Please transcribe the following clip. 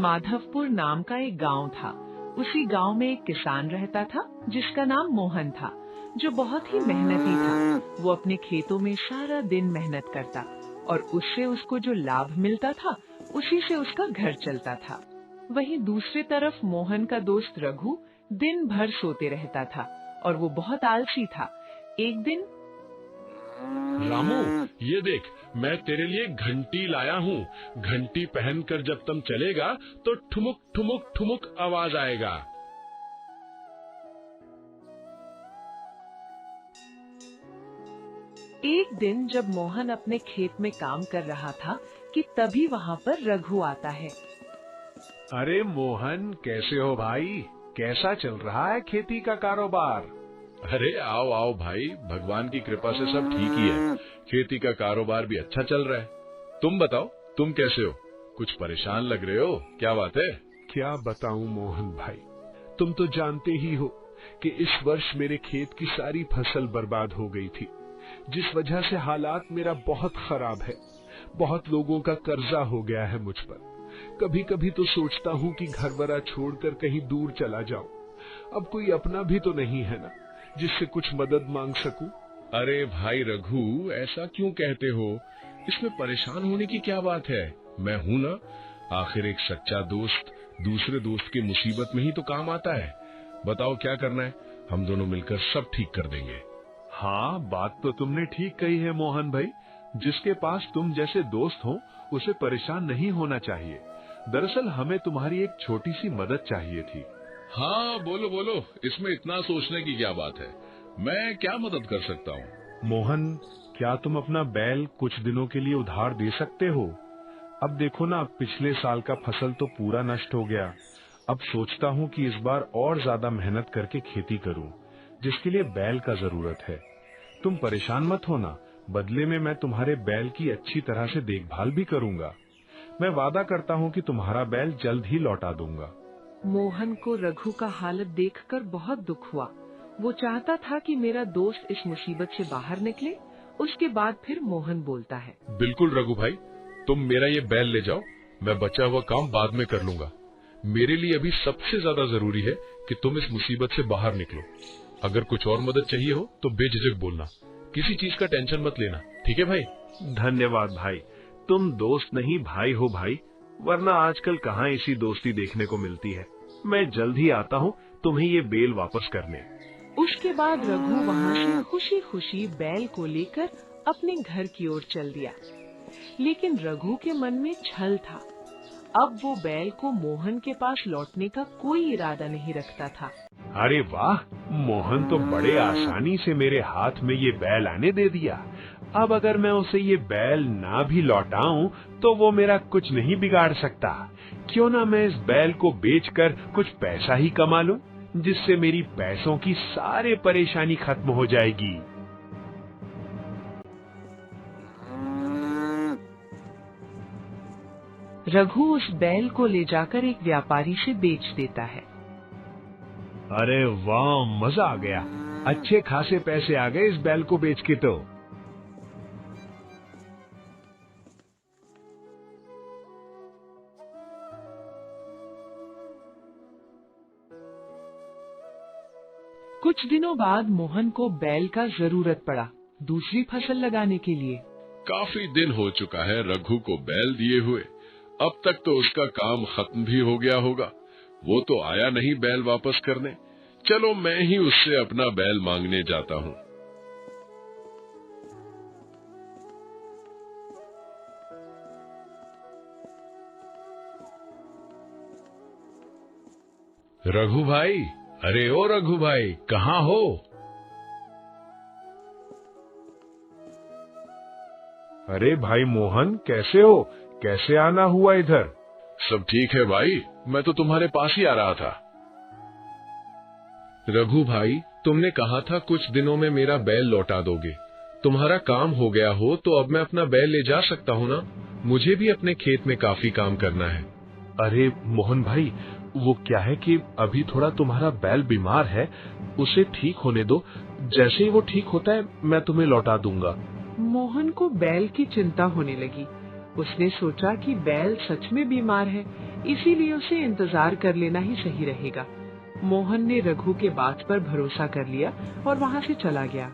माधवपुर नाम का एक गांव था। उसी गांव में एक किसान रहता था जिसका नाम मोहन था, जो बहुत ही मेहनती था। वो अपने खेतों में सारा दिन मेहनत करता और उससे उसको जो लाभ मिलता था उसी से उसका घर चलता था। वहीं दूसरी तरफ मोहन का दोस्त रघु दिन भर सोते रहता था और वो बहुत आलसी था। एक दिन, रामू, ये देख, मैं तेरे लिए घंटी लाया हूँ। घंटी पहनकर जब तुम चलेगा तो ठुमुक ठुमुक ठुमुक आवाज आएगा। एक दिन जब मोहन अपने खेत में काम कर रहा था कि तभी वहाँ पर रघु आता है। अरे मोहन, कैसे हो भाई? कैसा चल रहा है खेती का कारोबार? अरे आओ आओ भाई, भगवान की कृपा से सब ठीक ही है। खेती का कारोबार भी अच्छा चल रहा है। तुम बताओ, तुम कैसे हो? कुछ परेशान लग रहे हो, क्या बात है? क्या बताऊं मोहन भाई, तुम तो जानते ही हो कि इस वर्ष मेरे खेत की सारी फसल बर्बाद हो गई थी, जिस वजह से हालात मेरा बहुत खराब है। बहुत लोगों का कर्जा हो गया है मुझ पर। कभी कभी तो सोचता हूँ कि घर वरा छोड़कर कहीं दूर चला जाऊं। अब कोई अपना भी तो नहीं है ना, जिससे कुछ मदद मांग सकूं। अरे भाई रघु, ऐसा क्यों कहते हो? इसमें परेशान होने की क्या बात है? मैं हूं ना। आखिर एक सच्चा दोस्त दूसरे दोस्त की मुसीबत में ही तो काम आता है। बताओ क्या करना है, हम दोनों मिलकर सब ठीक कर देंगे। हाँ, बात तो तुमने ठीक कही है मोहन भाई। जिसके पास तुम जैसे दोस्त हो उसे परेशान नहीं होना चाहिए। दरअसल हमें तुम्हारी एक छोटी सी मदद चाहिए थी। हाँ बोलो बोलो, इसमें इतना सोचने की क्या बात है? मैं क्या मदद कर सकता हूँ? मोहन, क्या तुम अपना बैल कुछ दिनों के लिए उधार दे सकते हो? अब देखो ना, पिछले साल का फसल तो पूरा नष्ट हो गया। अब सोचता हूँ कि इस बार और ज्यादा मेहनत करके खेती करूँ, जिसके लिए बैल का जरूरत है। तुम परेशान मत होना, बदले में मैं तुम्हारे बैल की अच्छी तरह से देखभाल भी करूंगा। मैं वादा करता हूँ कि तुम्हारा बैल जल्द ही लौटा दूंगा। मोहन को रघु का हालत देखकर बहुत दुख हुआ। वो चाहता था कि मेरा दोस्त इस मुसीबत से बाहर निकले। उसके बाद फिर मोहन बोलता है, बिल्कुल रघु भाई, तुम मेरा ये बैल ले जाओ, मैं बचा हुआ काम बाद में कर लूंगा। मेरे लिए अभी सबसे ज्यादा जरूरी है कि तुम इस मुसीबत से बाहर निकलो। अगर कुछ और मदद चाहिए हो तो बेझिझक बोलना, किसी चीज का टेंशन मत लेना, ठीक है भाई? धन्यवाद भाई, तुम दोस्त नहीं भाई हो भाई, वरना आजकल कहाँ ऐसी दोस्ती देखने को मिलती है। मैं जल्द ही आता हूँ तुम्हें ये बैल वापस करने। उसके बाद रघु वहाँ से खुशी खुशी बैल को लेकर अपने घर की ओर चल दिया। लेकिन रघु के मन में छल था। अब वो बैल को मोहन के पास लौटने का कोई इरादा नहीं रखता था। अरे वाह, मोहन तो बड़े आसानी से मेरे हाथ में ये बैल आने दे दिया। अब अगर मैं उसे ये बैल ना भी लौटाऊं तो वो मेरा कुछ नहीं बिगाड़ सकता। क्यों ना मैं इस बैल को बेचकर कुछ पैसा ही कमा लूं, जिससे मेरी पैसों की सारी परेशानी खत्म हो जाएगी। रघु उस बैल को ले जाकर एक व्यापारी से बेच देता है। अरे वाह, मजा आ गया। अच्छे खासे पैसे आ गए इस बैल को बेच के तो। कुछ दिनों बाद मोहन को बैल का जरूरत पड़ा दूसरी फसल लगाने के लिए। काफी दिन हो चुका है रघु को बैल दिए हुए। अब तक तो उसका काम खत्म भी हो गया होगा। वो तो आया नहीं बैल वापस करने। चलो मैं ही उससे अपना बैल मांगने जाता हूँ। रघु भाई, अरे ओ रघु भाई, कहाँ हो? अरे भाई मोहन, कैसे हो? कैसे आना हुआ इधर? सब ठीक है भाई, मैं तो तुम्हारे पास ही आ रहा था। रघु भाई, तुमने कहा था कुछ दिनों में मेरा बैल लौटा दोगे। तुम्हारा काम हो गया हो तो अब मैं अपना बैल ले जा सकता हूँ ना? मुझे भी अपने खेत में काफी काम करना है। अरे मोहन भाई, वो क्या है कि अभी थोड़ा तुम्हारा बैल बीमार है, उसे ठीक होने दो। जैसे ही वो ठीक होता है मैं तुम्हें लौटा दूंगा। मोहन को बैल की चिंता होने लगी। उसने सोचा कि बैल सच में बीमार है, इसीलिए उसे इंतजार कर लेना ही सही रहेगा। मोहन ने रघु के बात पर भरोसा कर लिया और वहाँ से चला गया।